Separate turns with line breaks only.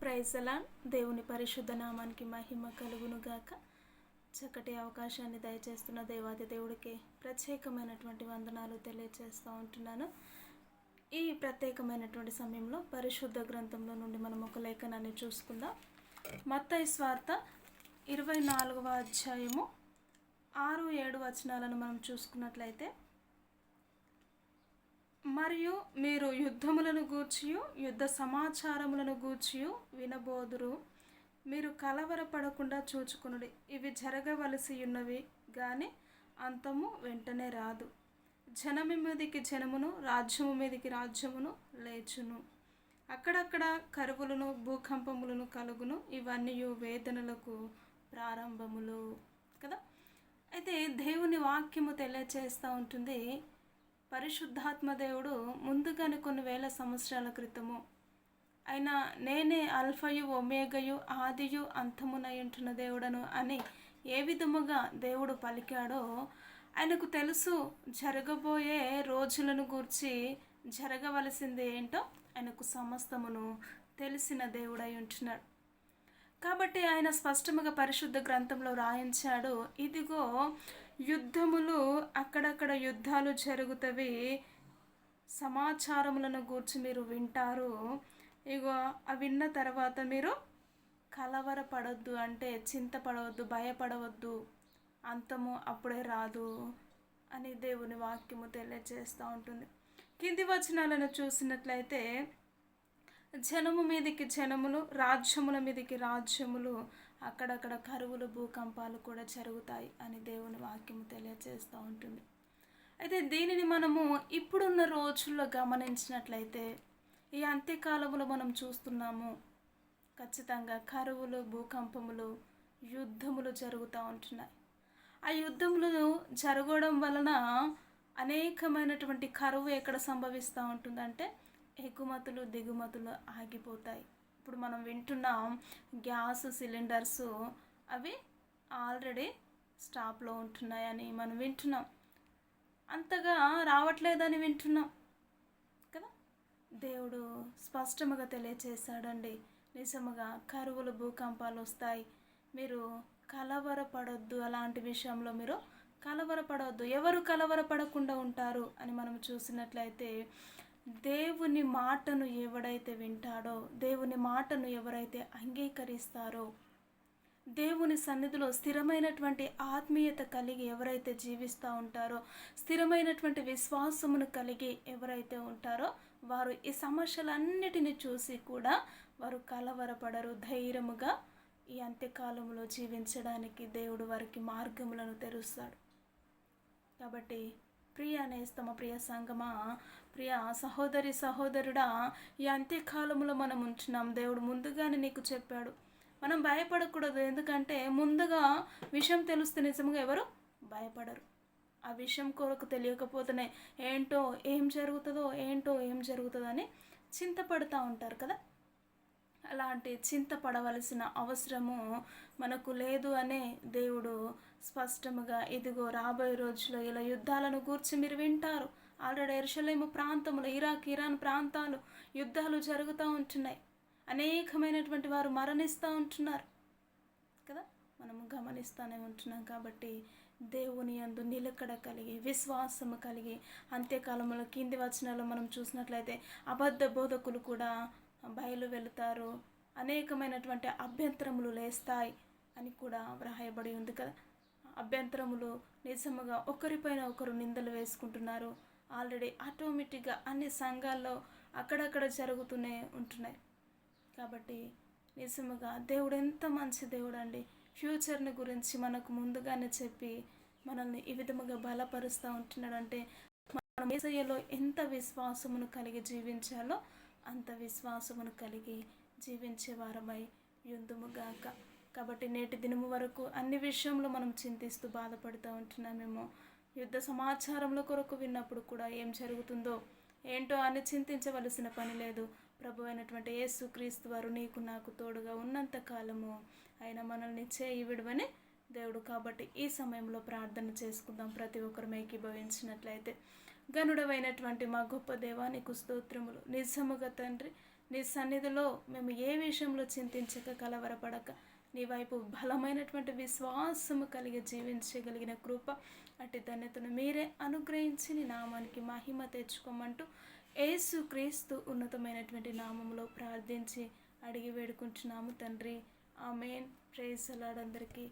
Praise అలాడ్. దేవుని పరిశుద్ధ నామానికి మహిమ కలుగును గాక. చక్కటి అవకాశాన్ని దయచేస్తున్న దేవాది దేవుడికి ప్రత్యేకమైనటువంటి వందనాలు తెలియజేస్తూ ఉంటున్నాను. ఈ ప్రత్యేకమైనటువంటి సమయంలో పరిశుద్ధ గ్రంథంలో నుండి మనం ఒక లేఖనాన్ని చూసుకుందాం. మత్తయి స్వార్త 24వ అధ్యాయము 6-7 వచనాలను మనం చూసుకున్నట్లయితే, మరియు మీరు యుద్ధములను గూర్చియు యుద్ధ సమాచారములను గూర్చియు వినబోదురు. మీరు కలవరపడకుండా చూచుకొనుడి. ఇవి జరగవలసి ఉన్నవి గాని అంతము వెంటనే రాదు. జనము మీదికి జనమును, రాజ్యము మీదికి రాజ్యమును లేచును. అక్కడక్కడ కరువులను, భూకంపములను కలుగును. ఇవన్నీ వేదనలకు ప్రారంభములు కదా. అయితే దేవుని వాక్యము తెలియచేస్తూ ఉంటుంది. పరిశుద్ధాత్మ దేవుడు ముందుగానే కొన్ని వేల సంవత్సరాల క్రితము అయినా నేనే అల్ఫయు ఒమేగయు ఆదియు అంతమునై ఉంటున్న దేవుడను అని ఏ విధముగా దేవుడు పలికాడో ఆయనకు తెలుసు. జరగబోయే రోజులను గూర్చి, జరగవలసింది ఏంటో ఆయనకు సమస్తమును తెలిసిన దేవుడై ఉంటున్నాడు. కాబట్టి ఆయన స్పష్టముగా పరిశుద్ధ గ్రంథంలో రాయించాడు, ఇదిగో యుద్ధములు, అక్కడక్కడ యుద్ధాలు జరుగుతవి, సమాచారములను గూర్చి మీరు వింటారు. ఇగో అవి విన్న తర్వాత మీరు కలవరపడొద్దు, అంటే చింతపడవద్దు, భయపడవద్దు, అంతము అప్పుడే రాదు అని దేవుని వాక్యము తెలియజేస్తూ ఉంటుంది. కింది వచనాలను చూసినట్లయితే, జనము మీదికి జనములు, రాజ్యముల మీదికి రాజ్యములు, అక్కడక్కడ కరువులు, భూకంపాలు కూడా జరుగుతాయి అని దేవుని వాక్యము తెలియజేస్తూ ఉంటుంది. అయితే దీనిని మనము ఇప్పుడున్న రోజుల్లో గమనించినట్లయితే, ఈ అంత్యకాలంలో మనం చూస్తున్నాము. ఖచ్చితంగా కరువులు, భూకంపములు, యుద్ధములు జరుగుతూ ఉంటున్నాయి. ఆ యుద్ధములు జరగడం వలన అనేకమైనటువంటి కరువు ఎక్కడ సంభవిస్తూ ఉంటుందంటే, ఎగుమతులు దిగుమతులు ఆగిపోతాయి. ఇప్పుడు మనం వింటున్నాం, గ్యాస్ సిలిండర్స్ అవి ఆల్రెడీ స్టాప్లో ఉంటున్నాయని మనం వింటున్నాం. అంతగా రావట్లేదని వింటున్నాం కదా. దేవుడు స్పష్టముగా తెలియచేశాడండి, నిజముగా కరువులు, భూకంపాలు వస్తాయి, మీరు కలవరపడొద్దు, అలాంటి విషయంలో మీరు కలవరపడవద్దు. ఎవరు కలవరపడకుండా ఉంటారు అని మనం చూసినట్లయితే, దేవుని మాటను ఎవడైతే వింటాడో, దేవుని మాటను ఎవరైతే అంగీకరిస్తారో, దేవుని సన్నిధిలో స్థిరమైనటువంటి ఆత్మీయత కలిగి ఎవరైతే జీవిస్తూ ఉంటారో, స్థిరమైనటువంటి విశ్వాసమును కలిగి ఎవరైతే ఉంటారో, వారు ఈ సమస్యలన్నిటిని చూసి కూడా వారు కలవరపడరు. ధైర్యముగా ఈ అంత్యకాలంలో జీవించడానికి దేవుడు వారికి మార్గములను తెరుస్తాడు. కాబట్టి ప్రియ నేస్తమ, ప్రియ సంగమా, ప్రియ సహోదరి సహోదరుడా, ఈ అంత్యకాలంలో మనం ఉంటున్నాం. దేవుడు ముందుగానే నీకు చెప్పాడు, మనం భయపడకూడదు. ఎందుకంటే ముందుగా విషయం తెలిస్తే నిజంగా ఎవరు భయపడరు. ఆ విషయం కొరకు తెలియకపోతేనే ఏంటో ఏం జరుగుతుందో అని చింతపడుతూ ఉంటారు కదా. అలాంటి చింతపడవలసిన అవసరము మనకు లేదు అనే దేవుడు స్పష్టముగా, ఇదిగో రాబోయే రోజుల్లో ఇలా యుద్ధాలను గూర్చి మీరు వింటారు. ఆల్రెడీ యెరూషలేము ప్రాంతంలో, ఇరాన్ ప్రాంతాలు యుద్ధాలు జరుగుతూ ఉంటున్నాయి. అనేకమైనటువంటి వారు మరణిస్తూ ఉంటున్నారు కదా, మనము గమనిస్తూనే ఉంటున్నాం. కాబట్టి దేవుని యందు నిలకడ కలిగి, విశ్వాసము కలిగి, అంత్యకాలంలో కింది వచనాల్లో మనం చూసినట్లయితే అబద్ధ బోధకులు కూడా బయలు వెళుతారు, అనేకమైనటువంటి అభ్యంతరములు లేస్తాయి అని కూడా వ్రాయబడి ఉంది కదా. అభ్యంతరములు నిజముగా ఒకరిపైన ఒకరు నిందలు వేసుకుంటున్నారు. ఆల్రెడీ ఆటోమేటిక్గా అన్ని సంఘాల్లో అక్కడక్కడ జరుగుతూనే ఉంటున్నాయి. కాబట్టి నిజముగా దేవుడు ఎంత మంచి దేవుడు అండి. ఫ్యూచర్ని గురించి మనకు ముందుగానే చెప్పి మనల్ని ఈ విధముగా బలపరుస్తూ ఉంటున్నాడు. అంటే మనం యేసయ్యలో ఎంత విశ్వాసమును కలిగి జీవించాలో అంత విశ్వాసమును కలిగి జీవించే వారమై యుందుముగాక. కాబట్టి నేటి దినము వరకు అన్ని విషయంలో మనం చింతిస్తూ బాధపడుతూ ఉంటున్నామేమో. యుద్ధ సమాచారంలో కొరకు విన్నప్పుడు కూడా ఏం జరుగుతుందో ఏంటో అని చింతించవలసిన పని లేదు. ప్రభు అయినటువంటి యేసుక్రీస్తు వారు నీకు నాకు తోడుగా ఉన్నంత కాలము ఆయన మనల్ని చేయి విడువని దేవుడు. కాబట్టి ఈ సమయంలో ప్రార్థన చేసుకుందాం. ప్రతి ఒక్కరు ఏకీభవించినట్లయితే, గనుడవైనటువంటి మా గొప్ప దేవా, నీకు స్తోత్రములు. నిజముగా తండ్రి, నీ సన్నిధిలో మేము ఏ విషయంలో చింతించక కలవరపడక నీ వైపు బలమైనటువంటి విశ్వాసము కలిగి జీవించగలిగిన కృప అట్టి ధన్యతను మీరే అనుగ్రహించి నీ నామానికి మహిమ తెచ్చుకోమంటూ యేసు క్రీస్తు ఉన్నతమైనటువంటి నామంలో ప్రార్థించి అడిగి వేడుకుంటున్నాము తండ్రి. ఆమేన్. ప్రైజ్ ది లార్డ్ అందరికీ.